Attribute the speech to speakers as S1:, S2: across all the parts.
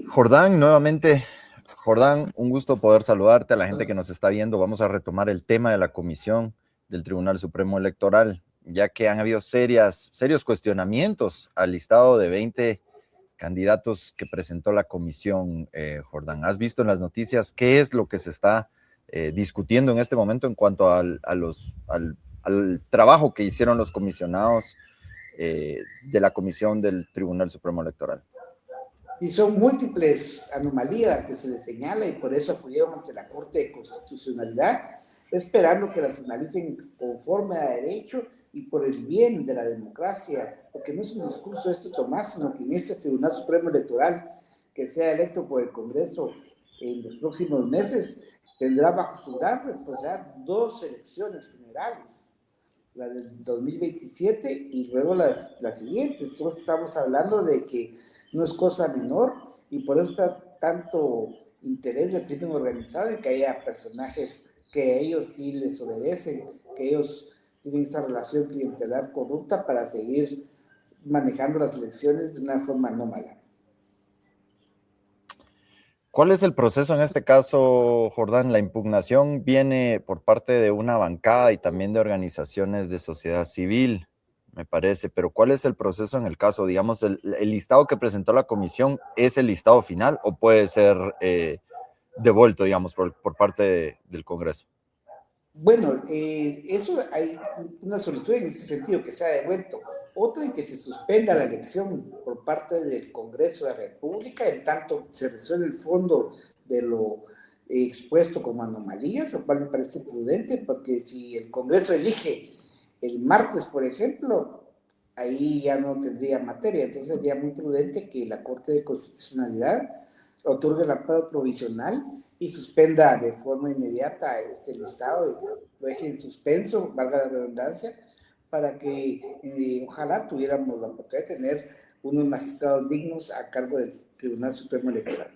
S1: Jordán, nuevamente, Jordán, un gusto poder saludarte a la gente que nos está viendo. Vamos a retomar el tema de la comisión del Tribunal Supremo Electoral, ya que han habido serios cuestionamientos al listado de 20 candidatos que presentó la comisión, Jordán. ¿Has visto en las noticias qué es lo que se está discutiendo en este momento en cuanto al trabajo que hicieron los comisionados de la comisión del Tribunal Supremo Electoral?
S2: Y son múltiples anomalías que se les señala y por eso acudieron ante la Corte de Constitucionalidad, esperando que las analicen conforme a derecho y por el bien de la democracia, porque no es un discurso esto, Tomás, sino que en este Tribunal Supremo Electoral, que sea electo por el Congreso en los próximos meses, tendrá bajo su gran responsabilidad dos elecciones generales, la del 2027 y luego las siguientes. Entonces estamos hablando de que no es cosa menor y por eso está tanto interés del crimen organizado en que haya personajes que a ellos sí les obedecen, que ellos tienen esa relación clientelar corrupta para seguir manejando las elecciones de una forma anómala.
S1: ¿Cuál es el proceso en este caso, Jordán? La impugnación viene por parte de una bancada y también de organizaciones de sociedad civil, me parece, pero ¿cuál es el proceso en el caso? Digamos, el listado que presentó la comisión es el listado final o puede ser devuelto, digamos, por parte del Congreso.
S2: Bueno, eso hay una solicitud en ese sentido que se ha devuelto. Otra en que se suspenda la elección por parte del Congreso de la República, en tanto se resuelve el fondo de lo expuesto como anomalías, lo cual me parece prudente, porque si el Congreso elige el martes, por ejemplo, ahí ya no tendría materia. Entonces sería muy prudente que la Corte de Constitucionalidad otorgue el amparo provisional y suspenda de forma inmediata este listado y lo deje en suspenso, valga la redundancia, para que ojalá tuviéramos la oportunidad de tener unos magistrados dignos a cargo del Tribunal Supremo Electoral.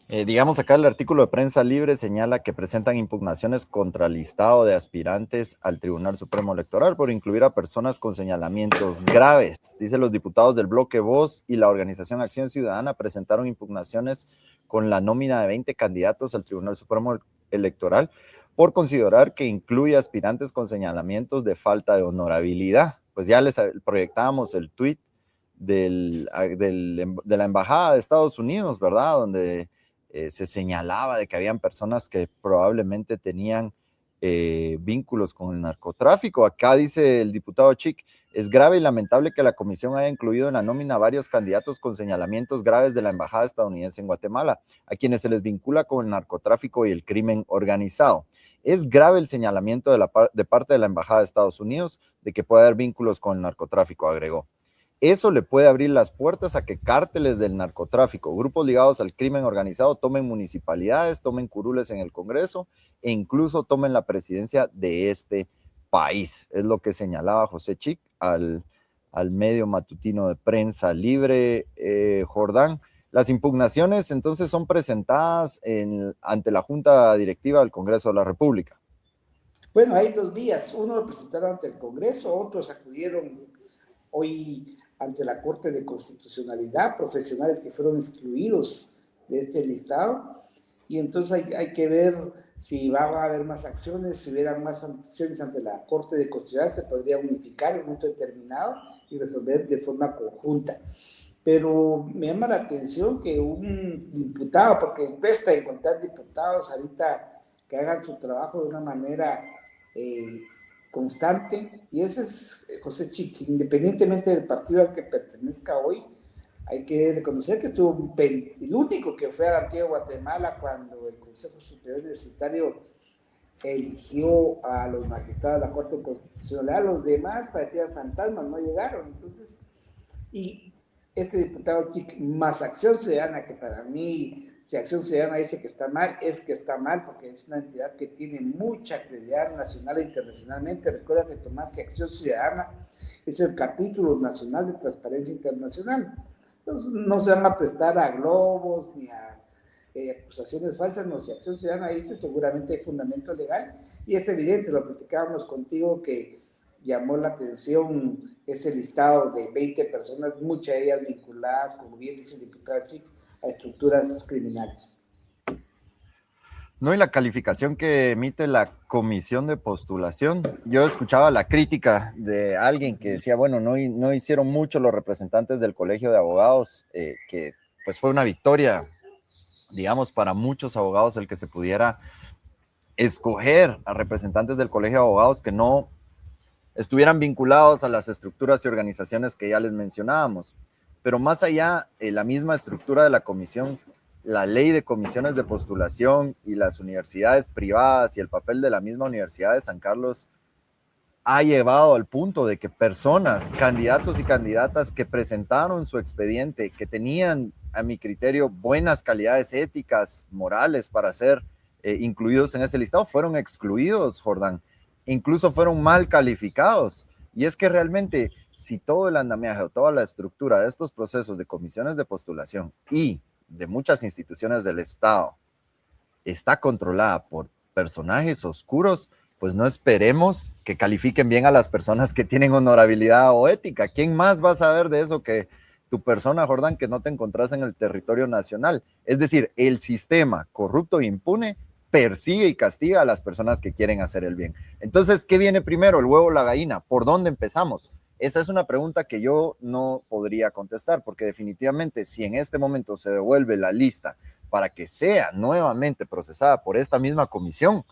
S1: Digamos, acá el artículo de Prensa Libre señala que presentan impugnaciones contra el listado de aspirantes al Tribunal Supremo Electoral por incluir a personas con señalamientos graves. Dice, los diputados del Bloque Voz y la organización Acción Ciudadana presentaron impugnaciones con la nómina de 20 candidatos al Tribunal Supremo Electoral por considerar que incluye aspirantes con señalamientos de falta de honorabilidad. Pues ya les proyectábamos el tuit de la Embajada de Estados Unidos, ¿verdad? Donde se señalaba de que habían personas que probablemente tenían vínculos con el narcotráfico. Acá dice el diputado Chic, es grave y lamentable que la comisión haya incluido en la nómina varios candidatos con señalamientos graves de la embajada estadounidense en Guatemala, a quienes se les vincula con el narcotráfico y el crimen organizado. Es grave el señalamiento de parte de la embajada de Estados Unidos de que puede haber vínculos con el narcotráfico, agregó. Eso le puede abrir las puertas a que cárteles del narcotráfico, grupos ligados al crimen organizado, tomen municipalidades, tomen curules en el Congreso e incluso tomen la presidencia de este país. Es lo que señalaba José Chic al medio matutino de Prensa Libre, Jordán. Las impugnaciones entonces son presentadas ante la Junta Directiva del Congreso de la República.
S2: Bueno, hay dos vías. Uno lo presentaron ante el Congreso, otros acudieron hoy ante la Corte de Constitucionalidad, profesionales que fueron excluidos de este listado, y entonces hay que ver si va a haber más acciones, si hubiera más acciones ante la Corte de Constitucionalidad, se podría unificar en un momento determinado y resolver de forma conjunta. Pero me llama la atención que un diputado, porque cuesta encontrar diputados ahorita que hagan su trabajo de una manera constante, y ese es José Chiqui, independientemente del partido al que pertenezca hoy, hay que reconocer que estuvo el único que fue a la antigua Guatemala cuando el Consejo Superior Universitario eligió a los magistrados de la Corte Constitucional. Los demás parecían fantasmas, no llegaron. Entonces, y este diputado Chic más Acción Ciudadana, que para mí, si Acción Ciudadana dice que está mal, es que está mal, porque es una entidad que tiene mucha credibilidad nacional e internacionalmente. Recuérdate, Tomás, que Acción Ciudadana es el capítulo nacional de Transparencia Internacional. Entonces, no se van a prestar a globos ni a acusaciones falsas. No, si Acción Ciudadana dice, seguramente hay fundamento legal, y es evidente, lo platicábamos contigo, que llamó la atención ese listado de 20 personas, muchas de ellas vinculadas, como bien dice el diputado Chic, a estructuras criminales.
S1: No, y la calificación que emite la comisión de postulación, yo escuchaba la crítica de alguien que decía, bueno, no hicieron mucho los representantes del Colegio de Abogados, que pues fue una victoria, digamos, para muchos abogados el que se pudiera escoger a representantes del Colegio de Abogados que no estuvieran vinculados a las estructuras y organizaciones que ya les mencionábamos. Pero más allá, la misma estructura de la comisión, la ley de comisiones de postulación y las universidades privadas y el papel de la misma Universidad de San Carlos ha llevado al punto de que personas, candidatos y candidatas que presentaron su expediente, que tenían, a mi criterio, buenas calidades éticas, morales para ser incluidos en ese listado, fueron excluidos, Jordán. Incluso fueron mal calificados. Y es que realmente, si todo el andamiaje o toda la estructura de estos procesos de comisiones de postulación y de muchas instituciones del Estado está controlada por personajes oscuros, pues no esperemos que califiquen bien a las personas que tienen honorabilidad o ética. ¿Quién más va a saber de eso que tu persona, Jordán, que no te encontrás en el territorio nacional? Es decir, el sistema corrupto e impune persigue y castiga a las personas que quieren hacer el bien. Entonces, ¿qué viene primero, el huevo o la gallina? ¿Por dónde empezamos? Esa es una pregunta que yo no podría contestar, porque definitivamente si en este momento se devuelve la lista para que sea nuevamente procesada por esta misma comisión,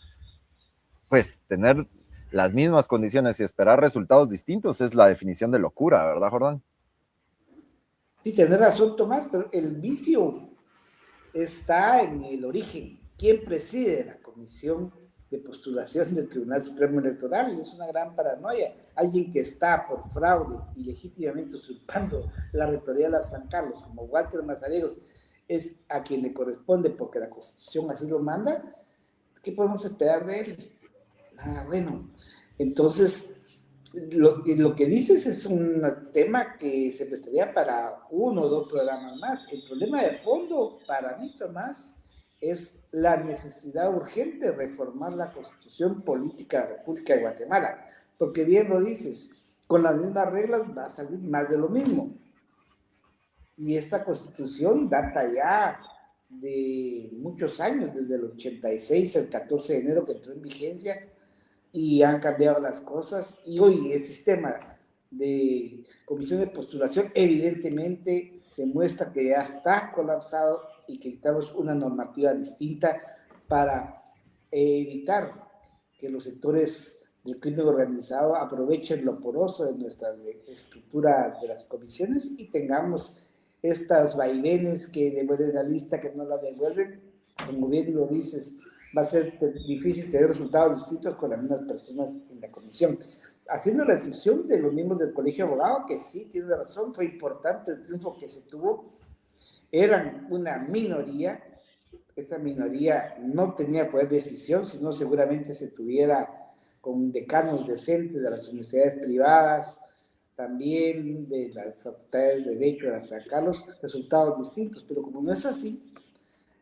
S1: pues tener las mismas condiciones y esperar resultados distintos es la definición de locura, ¿verdad, Jordán?
S2: Sí, tenés razón, Tomás, pero el vicio está en el origen. ¿Quién preside la comisión de postulación del Tribunal Supremo Electoral? Es una gran paranoia. Alguien que está por fraude y legítimamente usurpando la rectoría de San Carlos, como Walter Mazariegos, es a quien le corresponde porque la Constitución así lo manda. ¿Qué podemos esperar de él? Nada bueno. Entonces, lo que dices es un tema que se prestaría para uno o dos programas más. El problema de fondo, para mí, Tomás, es la necesidad urgente de reformar la Constitución Política de la República de Guatemala. Porque bien lo dices, con las mismas reglas va a salir más de lo mismo. Y esta Constitución data ya de muchos años, desde el 86, el 14 de enero que entró en vigencia, y han cambiado las cosas, y hoy el sistema de comisión de postulación evidentemente demuestra que ya está colapsado y que necesitamos una normativa distinta para evitar que los sectores del crimen organizado aprovechen lo poroso de nuestra estructura de las comisiones y tengamos estas vaivenes que devuelven la lista, que no la devuelven, como bien lo dices, va a ser difícil tener resultados distintos con las mismas personas en la comisión. Haciendo la excepción de los miembros del Colegio de Abogados, que sí, tiene razón, fue importante el triunfo que se tuvo, eran una minoría, esa minoría no tenía poder de decisión, sino seguramente se tuviera con decanos decentes de las universidades privadas, también de las facultades de Derecho de San Carlos, resultados distintos, pero como no es así,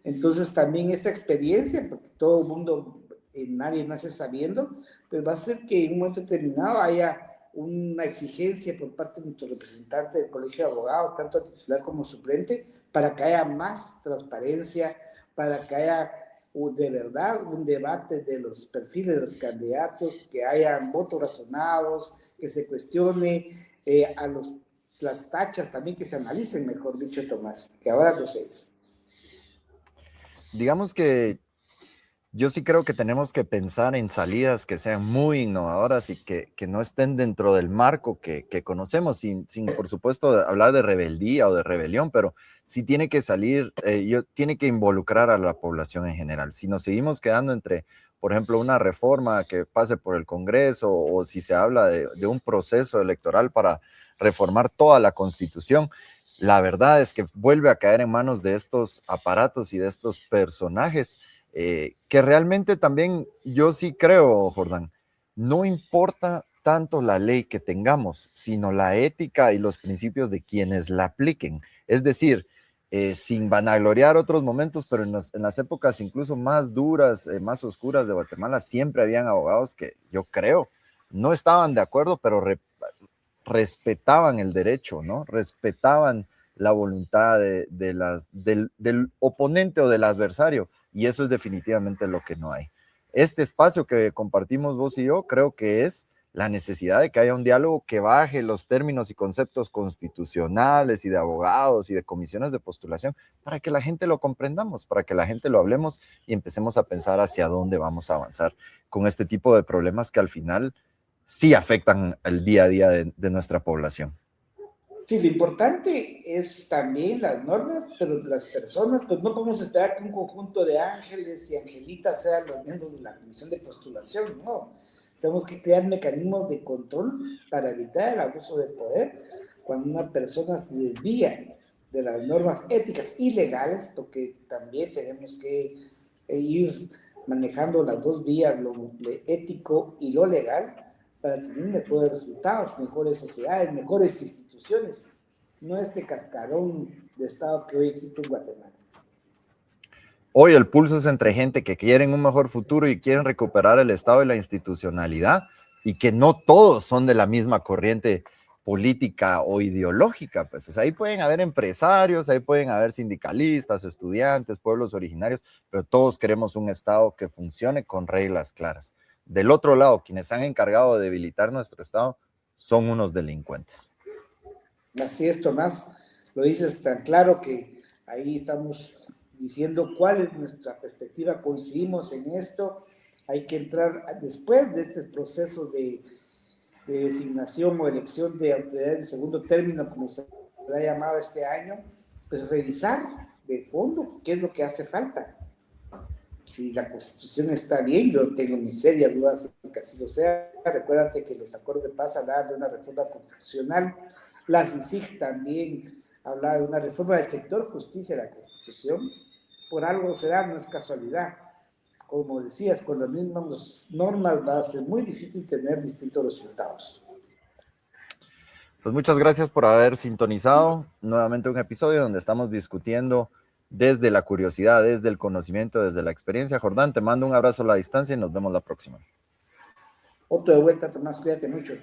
S2: entonces también esta experiencia, porque todo el mundo, nadie nace sabiendo, pues va a hacer que en un momento determinado haya una exigencia por parte de nuestro representante del Colegio de Abogados, tanto titular como suplente, para que haya más transparencia, para que haya de verdad un debate de los perfiles de los candidatos, que haya votos razonados, que se cuestione las tachas también, que se analicen, mejor dicho, Tomás, que ahora lo sé.
S1: Digamos que yo sí creo que tenemos que pensar en salidas que sean muy innovadoras y que no estén dentro del marco que conocemos, sin, por supuesto, hablar de rebeldía o de rebelión, pero sí tiene que salir, tiene que involucrar a la población en general. Si nos seguimos quedando entre, por ejemplo, una reforma que pase por el Congreso o si se habla de un proceso electoral para reformar toda la Constitución, la verdad es que vuelve a caer en manos de estos aparatos y de estos personajes que realmente también yo sí creo, Jordán, no importa tanto la ley que tengamos, sino la ética y los principios de quienes la apliquen. Es decir, sin vanagloriar otros momentos, pero en las épocas incluso más duras, más oscuras de Guatemala, siempre habían abogados que yo creo no estaban de acuerdo, pero respetaban el derecho, ¿no? Respetaban la voluntad del oponente o del adversario, y eso es definitivamente lo que no hay. Este espacio que compartimos vos y yo creo que es la necesidad de que haya un diálogo que baje los términos y conceptos constitucionales y de abogados y de comisiones de postulación para que la gente lo comprendamos, para que la gente lo hablemos y empecemos a pensar hacia dónde vamos a avanzar con este tipo de problemas que al final sí afectan el día a día de nuestra población.
S2: Sí, lo importante es también las normas, pero las personas, pues no podemos esperar que un conjunto de ángeles y angelitas sean los miembros de la comisión de postulación, no. Tenemos que crear mecanismos de control para evitar el abuso de poder cuando una persona se desvía de las normas éticas y legales, porque también tenemos que ir manejando las dos vías, lo ético y lo legal, para tener mejores resultados, mejores sociedades, mejores instituciones, no este cascarón de Estado que hoy existe en Guatemala.
S1: Hoy el pulso es entre gente que quieren un mejor futuro y quieren recuperar el Estado y la institucionalidad, y que no todos son de la misma corriente política o ideológica. Pues o sea, ahí pueden haber empresarios, ahí pueden haber sindicalistas, estudiantes, pueblos originarios, pero todos queremos un Estado que funcione con reglas claras. Del otro lado, quienes han encargado de debilitar nuestro Estado son unos delincuentes.
S2: Así es, Tomás, lo dices tan claro que ahí estamos diciendo cuál es nuestra perspectiva, coincidimos en esto, hay que entrar después de este proceso de designación o elección de autoridades de segundo término, como se ha llamado este año, pues revisar de fondo qué es lo que hace falta. Si la Constitución está bien, yo tengo mis serias dudas de que así lo sea. Recuérdate que los acuerdos de paz hablaban de una reforma constitucional, la CICIG también hablaba de una reforma del sector justicia de la Constitución. Por algo será, no es casualidad. Como decías, con las mismas normas va a ser muy difícil tener distintos resultados.
S1: Pues muchas gracias por haber sintonizado nuevamente un episodio donde estamos discutiendo desde la curiosidad, desde el conocimiento, desde la experiencia. Jordán, te mando un abrazo a la distancia y nos vemos la próxima.
S2: Otro de vuelta, Tomás, cuídate mucho.